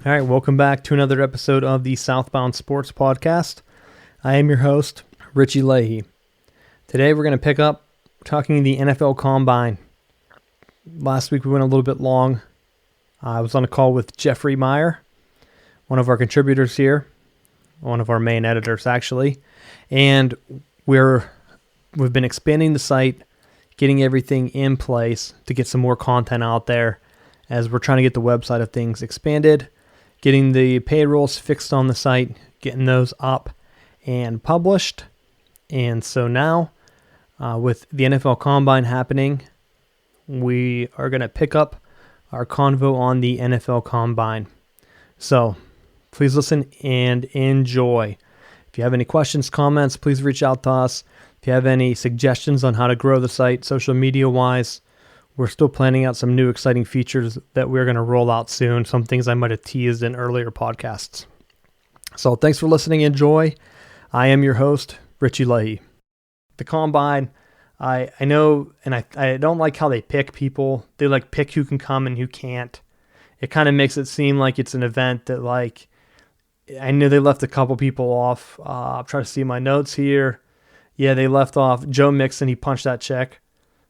All right, welcome back to another episode of the Southbound Sports Podcast. I am your host, Richie Leahy. Today we're going to pick up talking the NFL Combine. Last week we went a little bit long. I was on a call with Jeffrey Meier, one of our contributors here, one of our main editors actually, and we've been expanding the site, getting everything in place to get some more content out there as we're trying to get the website of things expanded, getting the payrolls fixed on the site, getting those up and published. And so now, with the NFL Combine happening, we are going to pick up our convo on the NFL Combine. So please listen and enjoy. If you have any questions, comments, please reach out to us. If you have any suggestions on how to grow the site social media-wise, we're still planning out some new exciting features that we're going to roll out soon, some things I might have teased in earlier podcasts. So thanks for listening. Enjoy. I am your host, Richie Leahy. The Combine, I know, and I don't like how they pick people. They pick who can come and who can't. It kind of makes it seem like it's an event that I know they left a couple people off. I'm trying to see my notes here. Yeah, they left off Joe Mixon. He punched that chick.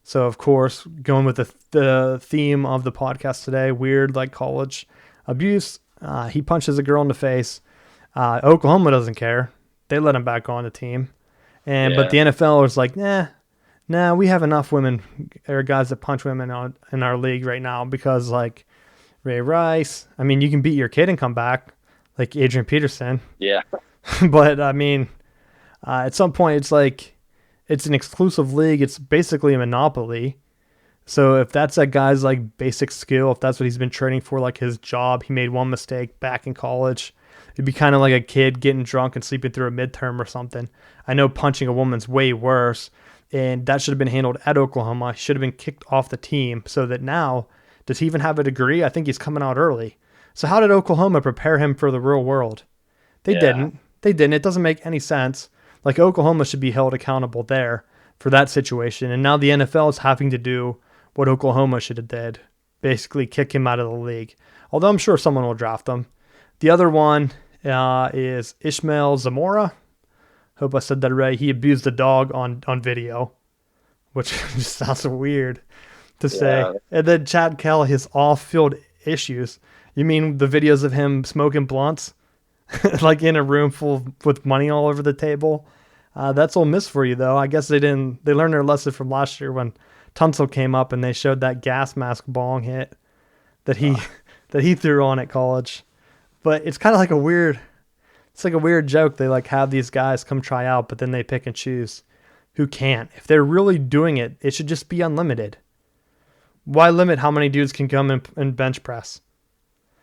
So, of course, going with the theme of the podcast today, weird college abuse, he punches a girl in the face. Oklahoma doesn't care. They let him back on the team. But the NFL is like, nah, we have enough women or guys that punch women in our league right now because, Ray Rice, you can beat your kid and come back, like Adrian Peterson. Yeah. But, at some point, it's an exclusive league. It's basically a monopoly. So if that's that guy's basic skill, if that's what he's been training for, his job, he made one mistake back in college, it'd be kind of like a kid getting drunk and sleeping through a midterm or something. I know punching a woman's way worse, and that should have been handled at Oklahoma. He should have been kicked off the team so that now, does he even have a degree? I think he's coming out early. So how did Oklahoma prepare him for the real world? They didn't. It doesn't make any sense. Oklahoma should be held accountable there for that situation. And now the NFL is having to do what Oklahoma should have did, basically kick him out of the league. Although I'm sure someone will draft him. The other one is Ishmael Zamora. Hope I said that right. He abused a dog on video, which just sounds weird to say. And then Chad Kelly has off-field issues. You mean the videos of him smoking blunts? In a room full with money all over the table. That's Ole Miss for you, though. I guess they learned their lesson from last year when Tunsil came up and they showed that gas mask bong hit that he threw on at college. But it's kind of a weird joke. They have these guys come try out, but then they pick and choose who can't. If they're really doing it, it should just be unlimited. Why limit how many dudes can come and bench press?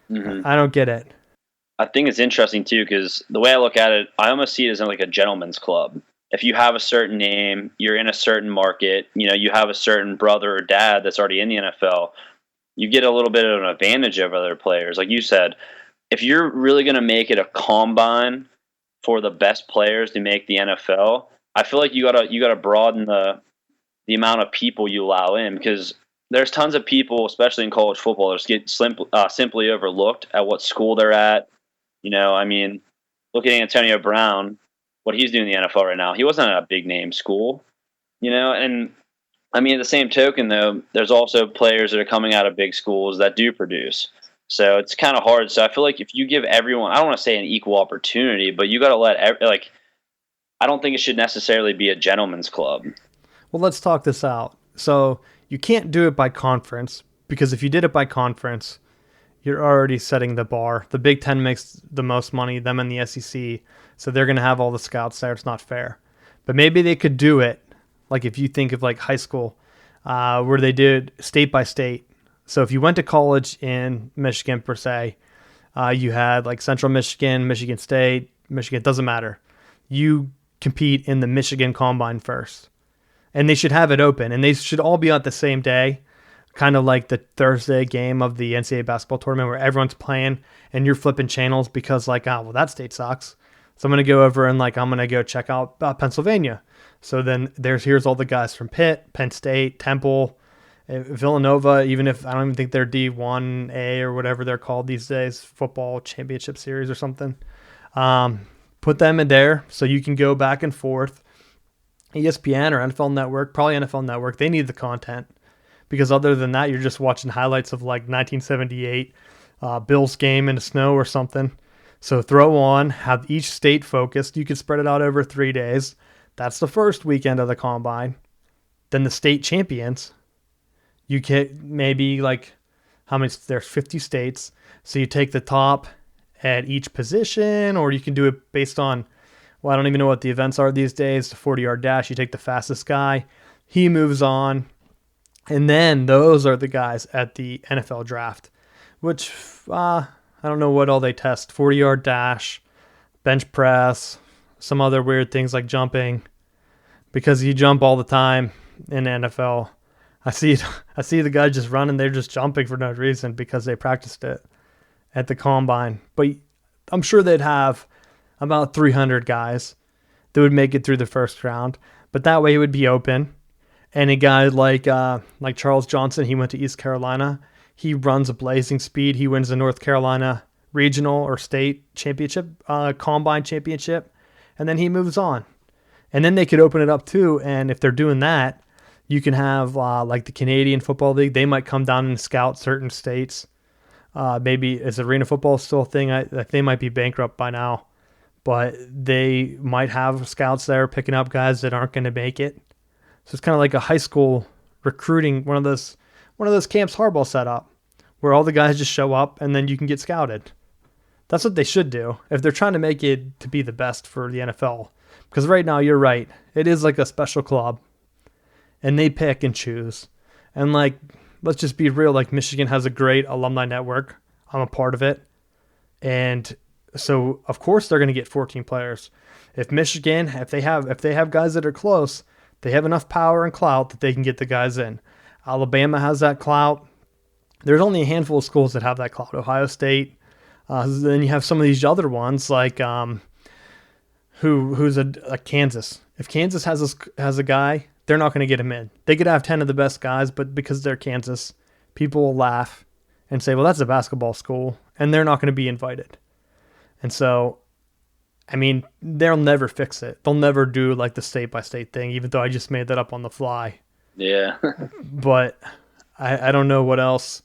Mm-hmm. I don't get it. I think it's interesting, too, because the way I look at it, I almost see it as a gentleman's club. If you have a certain name, you're in a certain market, you have a certain brother or dad that's already in the NFL, you get a little bit of an advantage over other players. Like you said, if you're really going to make it a combine for the best players to make the NFL, I feel like you gotta broaden the amount of people you allow in, because there's tons of people, especially in college football, that just get simply overlooked at what school they're at. Look at Antonio Brown, what he's doing in the NFL right now. He wasn't at a big name school, and at the same token, though, there's also players that are coming out of big schools that do produce. So it's kind of hard. So I feel like if you give everyone, I don't want to say an equal opportunity, but you got to I don't think it should necessarily be a gentleman's club. Well, let's talk this out. So you can't do it by conference, because if you did it by conference, you're already setting the bar. The Big Ten makes the most money, them and the SEC, so they're going to have all the scouts there. It's not fair. But maybe they could do it, if you think of high school, where they did state by state. So if you went to college in Michigan, per se, you had Central Michigan, Michigan State, Michigan, doesn't matter. You compete in the Michigan Combine first. And they should have it open, and they should all be on the same day, kind of like the Thursday game of the NCAA basketball tournament where everyone's playing and you're flipping channels because that state sucks. So I'm going to go over and I'm going to go check out Pennsylvania. So then here's all the guys from Pitt, Penn State, Temple, Villanova, even if I don't even think they're D1A or whatever they're called these days, football championship series or something. Put them in there so you can go back and forth. ESPN or NFL Network, probably NFL Network, they need the content. Because other than that, you're just watching highlights of like 1978 Bills game in the snow or something. So throw on, have each state focused. You could spread it out over 3 days. That's the first weekend of the Combine. Then the state champions. You get maybe like, how many? There's 50 states. So you take the top at each position, or you can do it based on, well, I don't even know what the events are these days. The 40-yard dash, you take the fastest guy. He moves on. And then those are the guys at the NFL draft, which I don't know what all they test. 40-yard dash, bench press, some other weird things like jumping, because you jump all the time in the NFL. I see the guys just running. They're just jumping for no reason because they practiced it at the Combine. But I'm sure they'd have about 300 guys that would make it through the first round. But that way it would be open. And a guy like Charles Johnson, he went to East Carolina. He runs a blazing speed. He wins the North Carolina regional or state championship, Combine championship. And then he moves on. And then they could open it up too. And if they're doing that, you can have like the Canadian Football League. They might come down and scout certain states. Maybe is arena football still a thing? They might be bankrupt by now, but they might have scouts there picking up guys that aren't going to make it. So it's kind of like a high school recruiting, one of those camps Harbaugh set up, where all the guys just show up and then you can get scouted. That's what they should do if they're trying to make it to be the best for the NFL. Because right now, you're right, it is like a special club. And they pick and choose. And like, let's just be real, like Michigan has a great alumni network. I'm a part of it. And so of course they're going to get 14 players. If Michigan, if they have guys that are close, they have enough power and clout that they can get the guys in. Alabama has that clout. There's only a handful of schools that have that clout. Ohio State. Then you have some of these other ones like who's a Kansas. If Kansas has a guy, they're not going to get him in. They could have 10 of the best guys, but because they're Kansas, people will laugh and say, well, that's a basketball school, and they're not going to be invited. And so, I mean, they'll never fix it. They'll never do like the state-by-state thing, even though I just made that up on the fly. Yeah. But I don't know what else.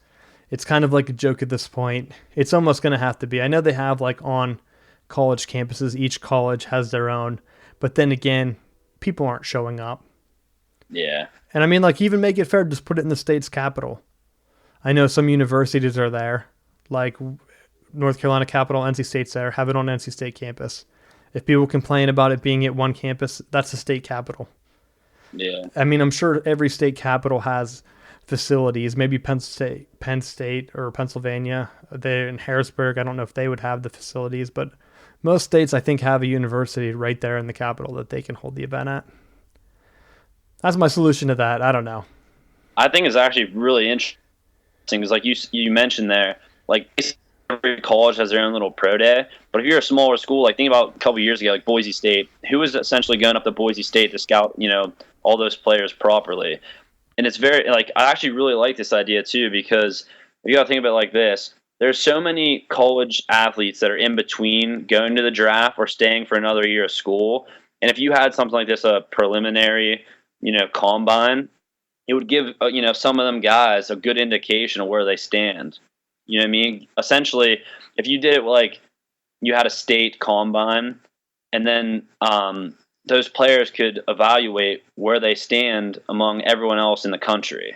It's kind of like a joke at this point. It's almost going to have to be. I know they have like on college campuses, each college has their own, but then again, people aren't showing up. Yeah. And I mean, like, even make it fair, just put it in the state's capital. I know some universities are there, like North Carolina Capital, NC State's there, have it on NC State campus. If people complain about it being at one campus, that's the state capital. Yeah. I mean, I'm sure every state capital has facilities, maybe Penn State or Pennsylvania. They're in Harrisburg. I don't know if they would have the facilities, but most states, I think, have a university right there in the capital that they can hold the event at. That's my solution to that. I don't know. I think it's actually really interesting because, like you mentioned there, like every college has their own little pro day. But if you're a smaller school, like think about a couple of years ago, like Boise State, who was essentially going up to Boise State to scout, all those players properly. And it's very, like, I actually really like this idea too, because you got to think about it like this. There's so many college athletes that are in between going to the draft or staying for another year of school. And if you had something like this, a preliminary, combine, it would give, some of them guys a good indication of where they stand. You know what I mean? Essentially, if you did it like you had a state combine and then those players could evaluate where they stand among everyone else in the country.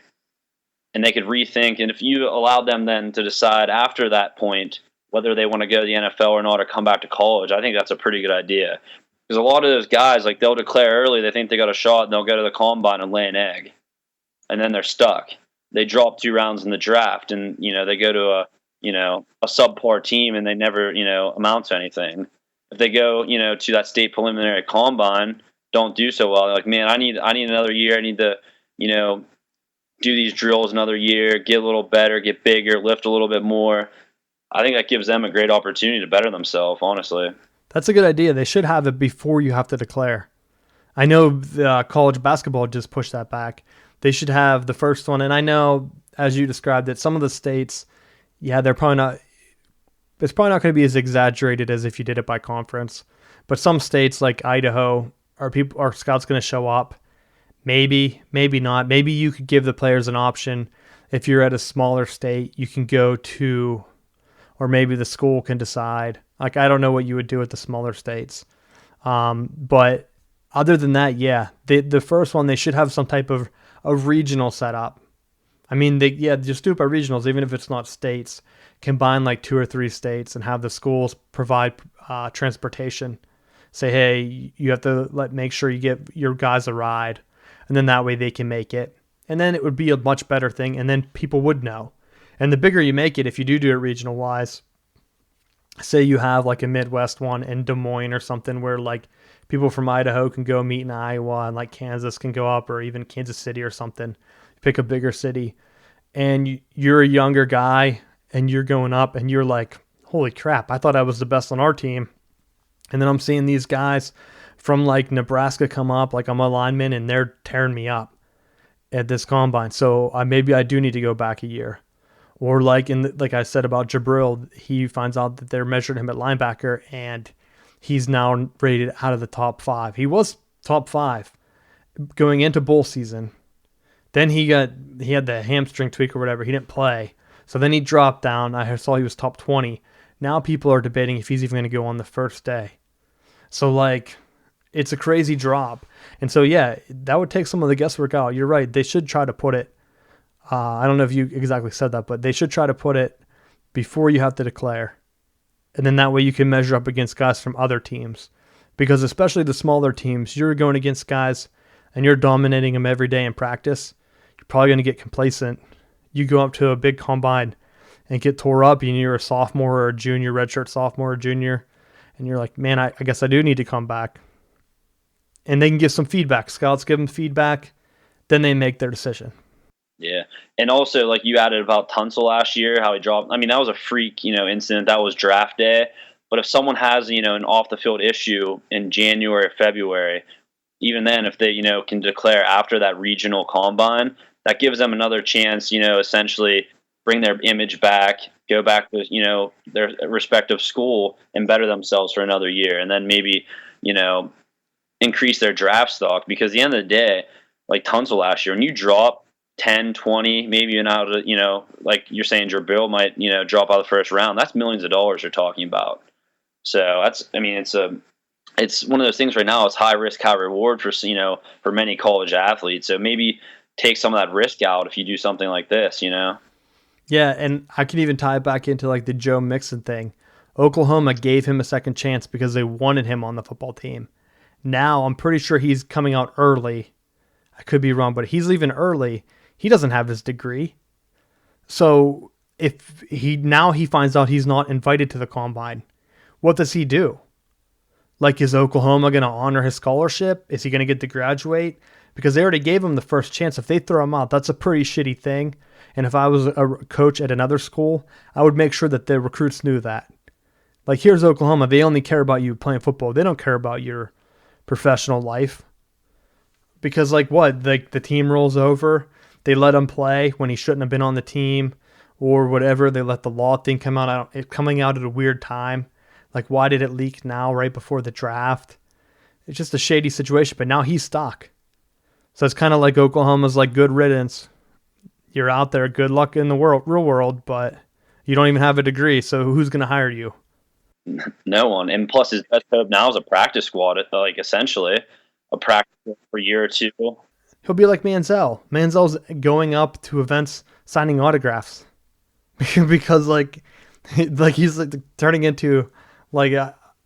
And they could rethink. And if you allowed them then to decide after that point whether they want to go to the NFL or not or come back to college, I think that's a pretty good idea. Because a lot of those guys, like, they'll declare early they think they got a shot and they'll go to the combine and lay an egg. And then they're stuck. They drop 2 rounds in the draft and, they go to a subpar team and they never, amount to anything. If they go, to that state preliminary combine, don't do so well. They're like, man, I need another year. I need to, do these drills another year, get a little better, get bigger, lift a little bit more. I think that gives them a great opportunity to better themselves, honestly. That's a good idea. They should have it before you have to declare. I know the college basketball just pushed that back. They should have the first one. And I know, as you described it, some of the states, yeah, they're probably not. It's probably not going to be as exaggerated as if you did it by conference. But some states like Idaho, are scouts going to show up? Maybe, maybe not. Maybe you could give the players an option. If you're at a smaller state, you can go to, or maybe the school can decide. Like, I don't know what you would do at the smaller states. But other than that, yeah, the first one, they should have some type of regional setup. I mean, just do it by regionals, even if it's not states. Combine like 2 or 3 states and have the schools provide transportation. Say, hey, you have to make sure you get your guys a ride, and then that way they can make it. And then it would be a much better thing, and then people would know. And the bigger you make it, if you do it regional wise, say you have like a Midwest one in Des Moines or something where like people from Idaho can go meet in Iowa and like Kansas can go up, or even Kansas City or something. Pick a bigger city, and you're a younger guy and you're going up and you're like, holy crap, I thought I was the best on our team. And then I'm seeing these guys from like Nebraska come up, like I'm a lineman, and they're tearing me up at this combine. So maybe I do need to go back a year. Or like like I said about Jabril, he finds out that they're measuring him at linebacker, and he's now rated out of the top 5. He was top 5 going into bowl season. Then he had the hamstring tweak or whatever. He didn't play. So then he dropped down. I saw he was top 20. Now people are debating if he's even going to go on the first day. So like, it's a crazy drop. And so, yeah, that would take some of the guesswork out. You're right. They should try to put it, I don't know if you exactly said that, but they should try to put it before you have to declare. And then that way you can measure up against guys from other teams. Because especially the smaller teams, you're going against guys and you're dominating them every day in practice. You're probably going to get complacent. You go up to a big combine and get tore up, and you're a sophomore or a junior, redshirt sophomore or junior, and you're like, man, I guess I do need to come back. And they can give some feedback. Scouts give them feedback, then they make their decision. Yeah. And also, like you added about Tunsil last year, how he dropped. I mean, that was a freak, incident. That was draft day. But if someone has, an off-the-field issue in January or February, even then, if they, can declare after that regional combine, that gives them another chance, essentially bring their image back, go back to, their respective school and better themselves for another year. And then maybe, increase their draft stock, because at the end of the day, like Tunsil last year, when you drop 10, 20, maybe even out of, like you're saying, Jabril might, drop out of the first round. That's millions of dollars you're talking about. So it's one of those things right now. It's high risk, high reward for, for many college athletes. So maybe take some of that risk out if you do something like this, Yeah, and I can even tie it back into like the Joe Mixon thing. Oklahoma gave him a second chance because they wanted him on the football team. Now I'm pretty sure he's coming out early. I could be wrong, but he's leaving early. He doesn't have his degree. So if he finds out he's not invited to the combine, what does he do? Like, is Oklahoma going to honor his scholarship? Is he going to get to graduate? Because they already gave him the first chance. If they throw him out, that's a pretty shitty thing. And if I was a coach at another school, I would make sure that the recruits knew that. Like, here's Oklahoma. They only care about you playing football. They don't care about your professional life. Because, like, what? Like, the team rolls over. They let him play when he shouldn't have been on the team or whatever. They let the law thing come out. Coming out at a weird time. Like, why did it leak now, right before the draft? It's just a shady situation. But now he's stuck. So it's kind of like Oklahoma's like, good riddance. You're out there, good luck in the real world, but you don't even have a degree, so who's going to hire you? No one. And plus, his best hope now is a practice squad, like essentially a practice for a year or two. He'll be like Manziel. Manziel's going up to events signing autographs because like he's like turning into like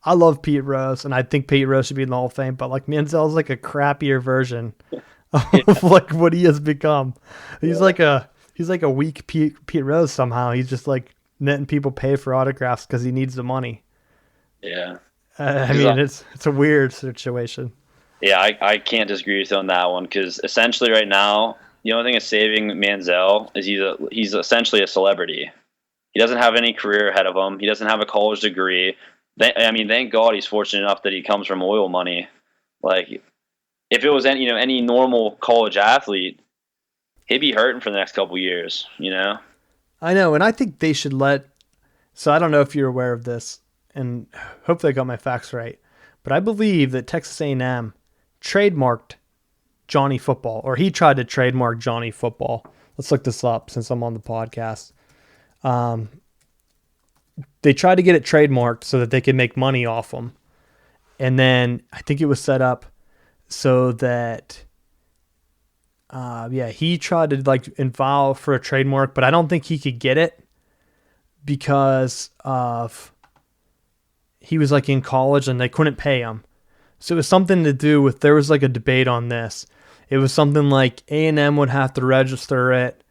I love Pete Rose, and I think Pete Rose should be in the Hall of Fame, but like Manziel's like a crappier version of like what he has become. He's like a weak Pete Rose somehow. He's just like letting people pay for autographs because he needs the money. Yeah. I mean, it's a weird situation. Yeah, I can't disagree with you on that one, because essentially right now, the only thing that's saving Manziel is he's essentially a celebrity. He doesn't have any career ahead of him. He doesn't have a college degree. Thank God he's fortunate enough that he comes from oil money. Like, if it was any normal college athlete, he'd be hurting for the next couple years, you know? I know, and I think they should let. So I don't know if you're aware of this, and hopefully I got my facts right, but I believe that Texas A&M trademarked Johnny Football, or he tried to trademark Johnny Football. Let's look this up since I'm on the podcast. They tried to get it trademarked so that they could make money off them. And then I think it was set up so that, he tried to like file for a trademark, but I don't think he could get it because of he was like in college and they couldn't pay him. So it was something to do with, there was like a debate on this. It was something like A&M would have to register it.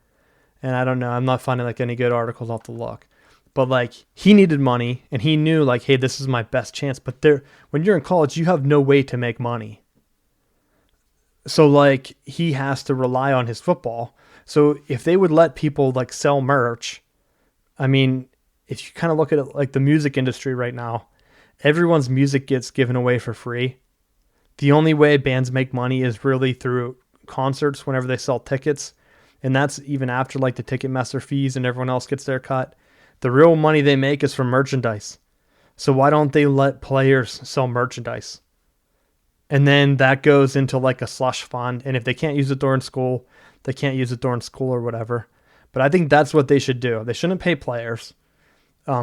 And I don't know, I'm not finding like any good articles. I'll have to look. But like he needed money and he knew like, hey, this is my best chance. But when you're in college, you have no way to make money. So like he has to rely on his football. So if they would let people like sell merch, I mean, if you kind of look at it like the music industry right now, everyone's music gets given away for free. The only way bands make money is really through concerts whenever they sell tickets. And that's even after like the Ticketmaster fees and everyone else gets their cut. The real money they make is from merchandise. So why don't they let players sell merchandise? And then that goes into like a slush fund. And if they can't use it during school, they can't use it during school or whatever. But I think that's what they should do. They shouldn't pay players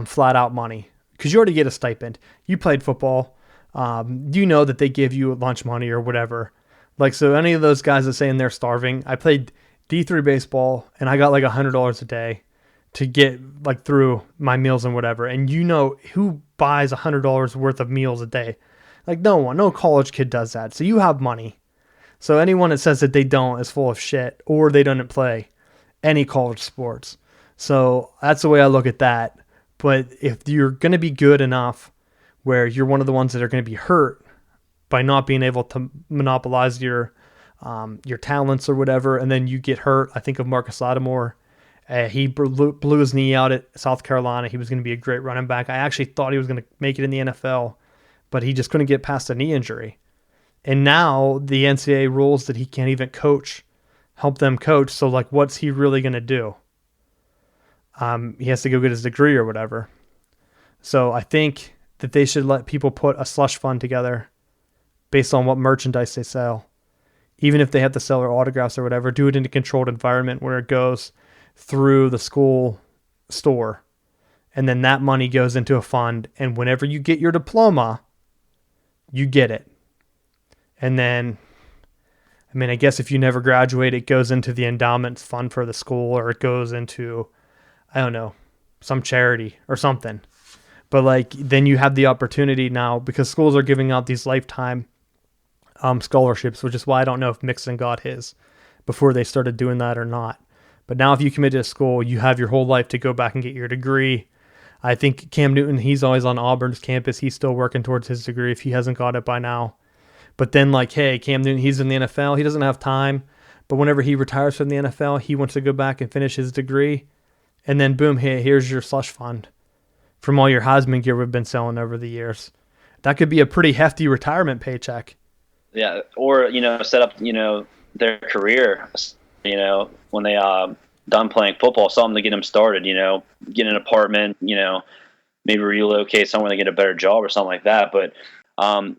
flat out money because you already get a stipend. You played football. You know that they give you lunch money or whatever. Like, so any of those guys that saying they're starving, I played D3 baseball and I got like $100 a day to get like through my meals and whatever. And you know who buys $100 worth of meals a day? Like no college kid does that. So you have money. So anyone that says that they don't is full of shit or they don't play any college sports. So that's the way I look at that. But if you're going to be good enough where you're one of the ones that are going to be hurt by not being able to monopolize your talents or whatever, and then you get hurt. I think of Marcus Lattimore. He blew his knee out at South Carolina. He was going to be a great running back. I actually thought he was going to make it in the NFL, but he just couldn't get past a knee injury. And now the NCAA rules that he can't even help them coach. So like, what's he really going to do? He has to go get his degree or whatever. So I think that they should let people put a slush fund together based on what merchandise they sell. Even if they have to sell their autographs or whatever, do it in a controlled environment where it goes through the school store. And then that money goes into a fund. And whenever you get your diploma, you get it. And then, I mean, I guess if you never graduate, it goes into the endowment fund for the school, or it goes into, I don't know, some charity or something. But like, then you have the opportunity now because schools are giving out these lifetime scholarships, which is why I don't know if Mixon got his before they started doing that or not. But now if you commit to a school, you have your whole life to go back and get your degree. I think Cam Newton, he's always on Auburn's campus. He's still working towards his degree if he hasn't got it by now. But then like, hey, Cam Newton, he's in the NFL. He doesn't have time. But whenever he retires from the NFL, he wants to go back and finish his degree. And then boom, hey, here's your slush fund from all your Heisman gear we've been selling over the years. That could be a pretty hefty retirement paycheck. Yeah, or, set up, their career, when they done playing football, something to get them started, get an apartment, maybe relocate somewhere to get a better job or something like that. But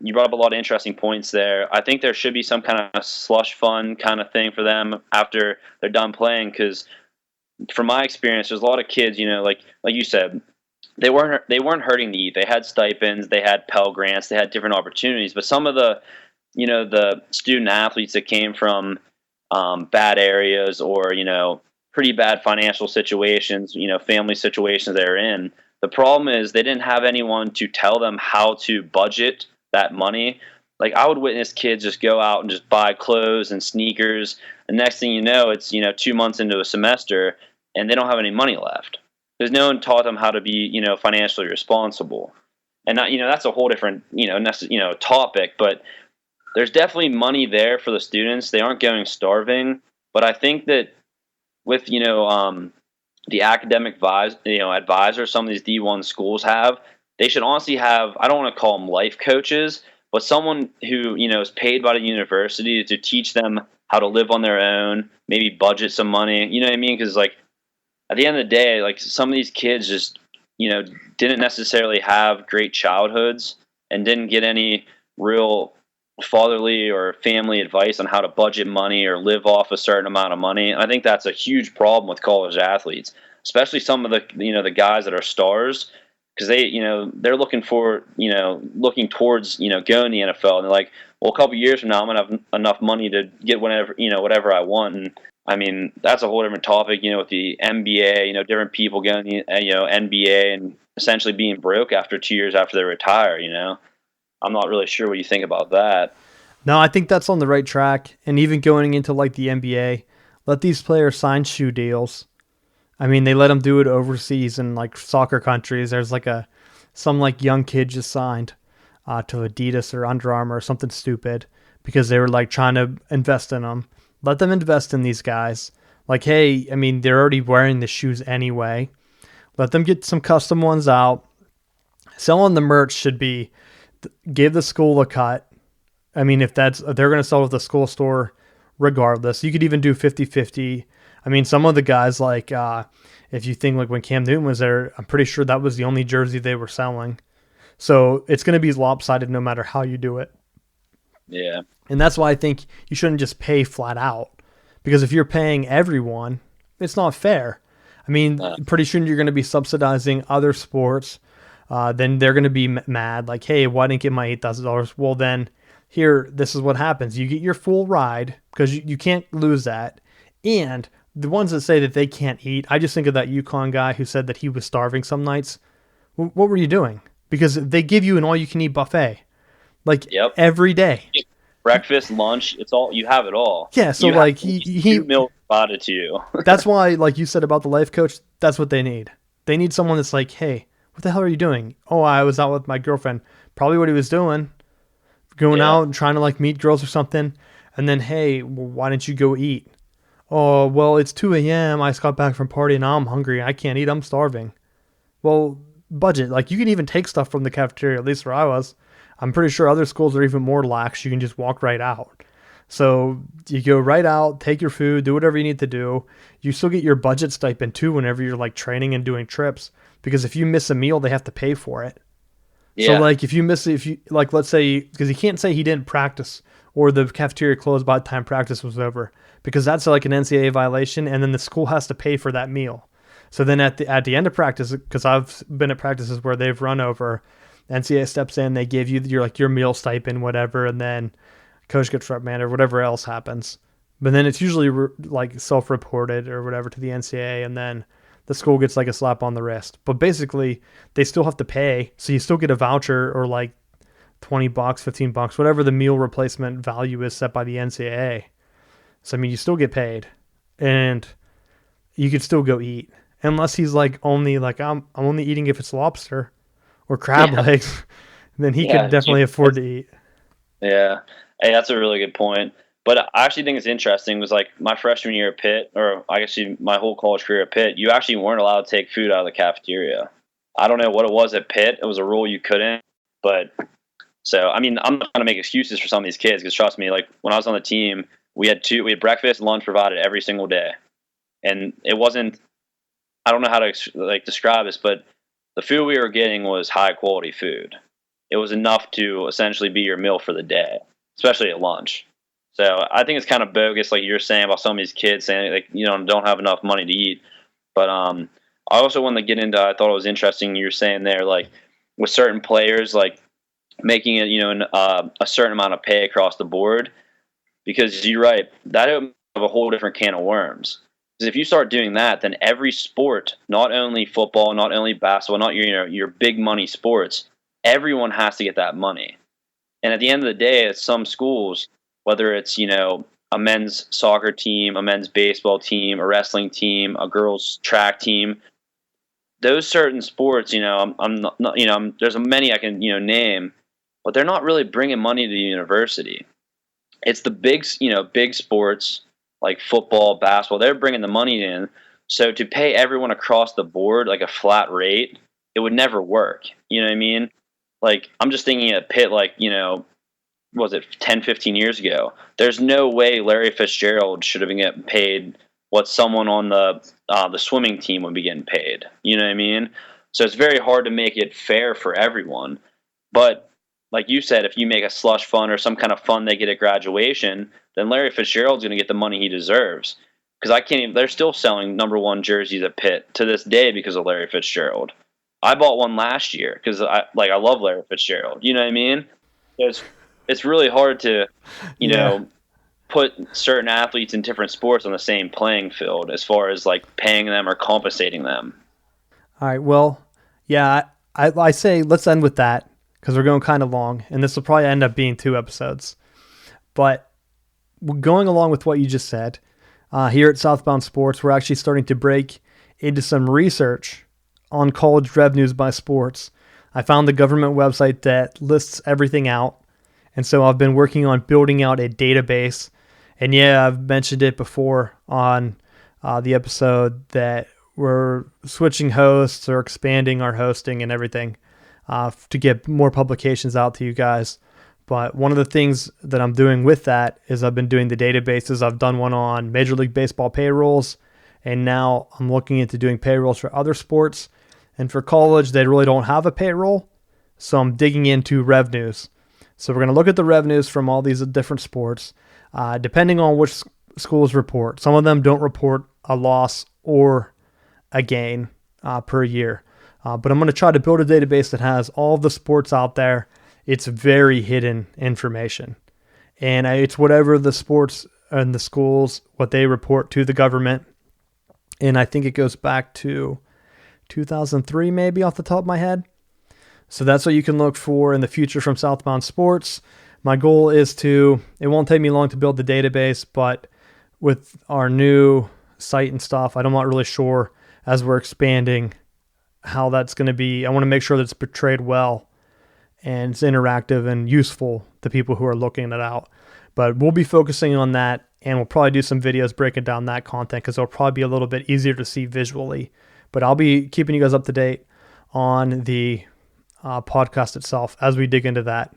you brought up a lot of interesting points there. I think there should be some kind of slush fund kind of thing for them after they're done playing, because from my experience, there's a lot of kids, like you said, they weren't hurting to eat. They had stipends, they had Pell Grants, they had different opportunities. But some of the the student athletes that came from bad areas or, pretty bad financial situations, family situations they're in. The problem is they didn't have anyone to tell them how to budget that money. Like, I would witness kids just go out and just buy clothes and sneakers. The next thing you know, it's, 2 months into a semester and they don't have any money left. Because no one taught them how to be, financially responsible. And not, that's a whole different, topic, but there's definitely money there for the students. They aren't going starving, but I think that with, the academic advisors some of these D1 schools have, they should honestly have, I don't want to call them life coaches, but someone who, is paid by the university to teach them how to live on their own, maybe budget some money, you know what I mean? Because, like, at the end of the day, like, some of these kids just, didn't necessarily have great childhoods and didn't get any real fatherly or family advice on how to budget money or live off a certain amount of money. And I think that's a huge problem with college athletes, especially some of the, the guys that are stars, because they're looking for, looking towards, going to the NFL, and they're like, well, a couple years from now, I'm gonna have enough money to get whatever I want. And I mean, that's a whole different topic, with the NBA, different people going to, NBA and essentially being broke after 2 years after they retire. I'm not really sure what you think about that. No, I think that's on the right track. And even going into like the NBA, let these players sign shoe deals. I mean, they let them do it overseas in like soccer countries. There's like some like young kid just signed to Adidas or Under Armour or something stupid because they were like trying to invest in them. Let them invest in these guys. Like, hey, I mean, they're already wearing the shoes anyway. Let them get some custom ones out. Selling the merch should be give the school a cut. I mean, if they're going to sell at the school store regardless, you could even do 50-50. I mean, some of the guys, like, if you think like when Cam Newton was there, I'm pretty sure that was the only jersey they were selling. So it's going to be lopsided no matter how you do it. Yeah. And that's why I think you shouldn't just pay flat out. Because if you're paying everyone, it's not fair. I mean, pretty soon you're going to be subsidizing other sports. Then they're going to be mad. Like, hey, why didn't I get my $8,000? Well, then here, this is what happens. You get your full ride because you can't lose that. And the ones that say that they can't eat, I just think of that UConn guy who said that he was starving some nights. What were you doing? Because they give you an all-you-can-eat buffet. Like, every day. Breakfast, lunch, it's all, you have it all. Yeah, so like he meal provided to you. That's why, like you said about the life coach, that's what they need. They need someone that's like, hey, what the hell are you doing? Oh, I was out with my girlfriend. Probably what he was doing. Going out and trying to like meet girls or something. And then, hey, well, why didn't you go eat? Oh, well, it's 2 a.m. I just got back from party and now I'm hungry. I can't eat. I'm starving. Well, budget. Like, you can even take stuff from the cafeteria, at least where I was. I'm pretty sure other schools are even more lax. You can just walk right out. So you go right out, take your food, do whatever you need to do. You still get your budget stipend too whenever you're like training and doing trips. Because if you miss a meal, they have to pay for it. Yeah. So like if you like, let's say, because he can't say he didn't practice or the cafeteria closed by the time practice was over, because that's like an NCAA violation, and then the school has to pay for that meal. So then at the end of practice, because I've been at practices where they've run over, NCAA steps in, they give you your meal stipend, whatever, and then coach gets reprimanded or whatever else happens. But then it's usually like self-reported or whatever to the NCAA, and then the school gets like a slap on the wrist. But basically, they still have to pay, so you still get a voucher or like $20, $15, whatever the meal replacement value is set by the NCAA. So I mean, you still get paid, and you could still go eat, unless he's like only like I'm only eating if it's lobster or crab legs. Then he could definitely afford to eat. Yeah, hey, that's a really good point. But I actually think it's interesting was like my freshman year at Pitt, or I guess my whole college career at Pitt, you actually weren't allowed to take food out of the cafeteria. I don't know what it was at Pitt. It was a rule you couldn't. But so, I mean, I'm not trying to make excuses for some of these kids, because trust me, like when I was on the team, we had breakfast and lunch provided every single day. And it wasn't, I don't know how to like describe this, but the food we were getting was high quality food. It was enough to essentially be your meal for the day, especially at lunch. So I think it's kind of bogus, like you're saying about some of these kids saying like, don't have enough money to eat. But I also wanted to get into, I thought it was interesting you were saying there, like with certain players, like making it, a certain amount of pay across the board, because you're right, that opens up a whole different can of worms. Because if you start doing that, then every sport, not only football, not only basketball, not your big money sports, everyone has to get that money. And at the end of the day, at some schools, whether it's, a men's soccer team, a men's baseball team, a wrestling team, a girls' track team, those certain sports, I'm not, there's many I can, name, but they're not really bringing money to the university. It's the big sports like football, basketball, they're bringing the money in. So to pay everyone across the board like a flat rate, it would never work. You know what I mean? Like, I'm just thinking at Pitt, like, was it 10, 15 years ago. There's no way Larry Fitzgerald should have been getting paid what someone on the swimming team would be getting paid. You know what I mean? So it's very hard to make it fair for everyone. But like you said, if you make a slush fund or some kind of fund they get at graduation, then Larry Fitzgerald's going to get the money he deserves. Because I can't even, they're still selling number 1 jerseys at Pitt to this day because of Larry Fitzgerald. I bought one last year because I love Larry Fitzgerald. You know what I mean? It's really hard to, you know, put certain athletes in different sports on the same playing field as far as like paying them or compensating them. All right. Well, yeah, I say let's end with that because we're going kind of long, and this will probably end up being 2 episodes. But going along with what you just said, here at Southbound Sports, we're actually starting to break into some research on college revenues by sports. I found the government website that lists everything out. And so I've been working on building out a database. And yeah, I've mentioned it before on the episode that we're switching hosts or expanding our hosting and everything to get more publications out to you guys. But one of the things that I'm doing with that is I've been doing the databases. I've done one on Major League Baseball payrolls, and now I'm looking into doing payrolls for other sports. And for college, they really don't have a payroll, so I'm digging into revenues. So we're going to look at the revenues from all these different sports, depending on which schools report. Some of them don't report a loss or a gain per year. But I'm going to try to build a database that has all the sports out there. It's very hidden information. And it's whatever the sports and the schools, what they report to the government. And I think it goes back to 2003 maybe off the top of my head. So that's what you can look for in the future from Southbound Sports. My goal is it won't take me long to build the database, but with our new site and stuff, I'm not really sure as we're expanding how that's going to be. I want to make sure that it's portrayed well and it's interactive and useful to people who are looking it out. But we'll be focusing on that, and we'll probably do some videos breaking down that content because it'll probably be a little bit easier to see visually. But I'll be keeping you guys up to date on the podcast itself as we dig into that.